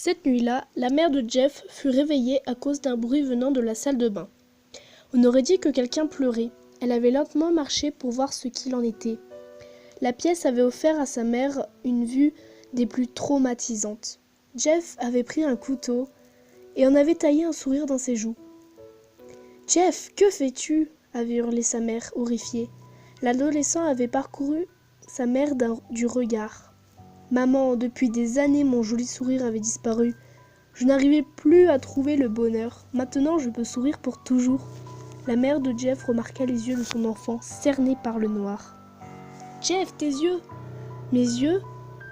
Cette nuit-là, la mère de Jeff fut réveillée à cause d'un bruit venant de la salle de bain. On aurait dit que quelqu'un pleurait. Elle avait lentement marché pour voir ce qu'il en était. La pièce avait offert à sa mère une vue des plus traumatisantes. Jeff avait pris un couteau et en avait taillé un sourire dans ses joues. « Jeff, que fais-tu » avait hurlé sa mère, horrifiée. L'adolescent avait parcouru sa mère du regard. « Maman, depuis des années, mon joli sourire avait disparu. Je n'arrivais plus à trouver le bonheur. Maintenant, je peux sourire pour toujours. » La mère de Jeff remarqua les yeux de son enfant, cernés par le noir. « Jeff, tes yeux !»« Mes yeux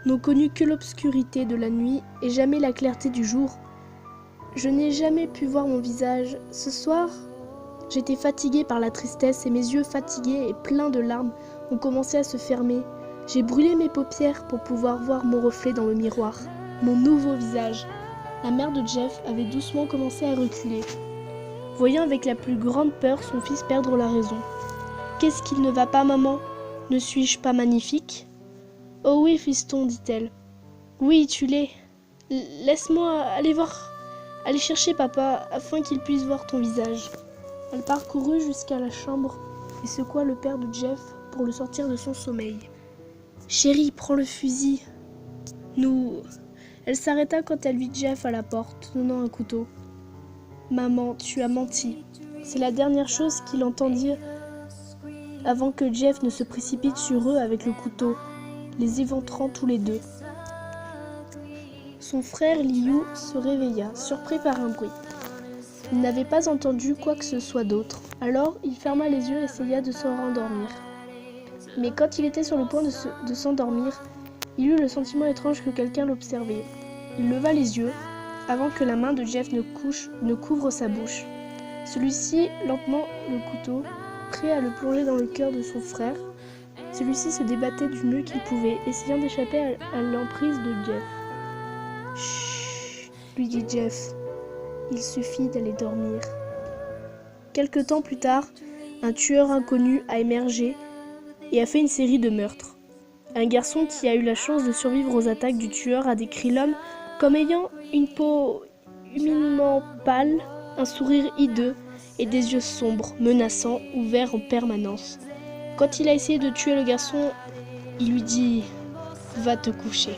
n'ont connu que l'obscurité de la nuit et jamais la clarté du jour. Je n'ai jamais pu voir mon visage. Ce soir, j'étais fatiguée par la tristesse et mes yeux fatigués et pleins de larmes ont commencé à se fermer. J'ai brûlé mes paupières pour pouvoir voir mon reflet dans le miroir, mon nouveau visage. » La mère de Jeff avait doucement commencé à reculer, voyant avec la plus grande peur son fils perdre la raison. « Qu'est-ce qu'il ne va pas, maman ? Ne suis-je pas magnifique ?»« Oh oui, fiston, dit-elle. Oui, tu l'es. Laisse-moi aller chercher papa, afin qu'il puisse voir ton visage. » Elle parcourut jusqu'à la chambre et secoua le père de Jeff pour le sortir de son sommeil. « Chérie, prends le fusil. Nous... » Elle s'arrêta quand elle vit Jeff à la porte, tenant un couteau. « Maman, tu as menti. » C'est la dernière chose qu'il entendit avant que Jeff ne se précipite sur eux avec le couteau, les éventrant tous les deux. Son frère Liu se réveilla, surpris par un bruit. Il n'avait pas entendu quoi que ce soit d'autre. Alors, il ferma les yeux et essaya de se rendormir. Mais quand il était sur le point de s'endormir, il eut le sentiment étrange que quelqu'un l'observait. Il leva les yeux avant que la main de Jeff ne couvre sa bouche. Celui-ci, lentement, le couteau, prêt à le plonger dans le cœur de son frère. Celui-ci se débattait du mieux qu'il pouvait, essayant d'échapper à l'emprise de Jeff. « Chut !» lui dit Jeff. « Il suffit d'aller dormir. » Quelque temps plus tard, un tueur inconnu a émergé et a fait une série de meurtres. Un garçon qui a eu la chance de survivre aux attaques du tueur a décrit l'homme comme ayant une peau humidement pâle, un sourire hideux et des yeux sombres, menaçants, ouverts en permanence. Quand il a essayé de tuer le garçon, il lui dit « Va te coucher ».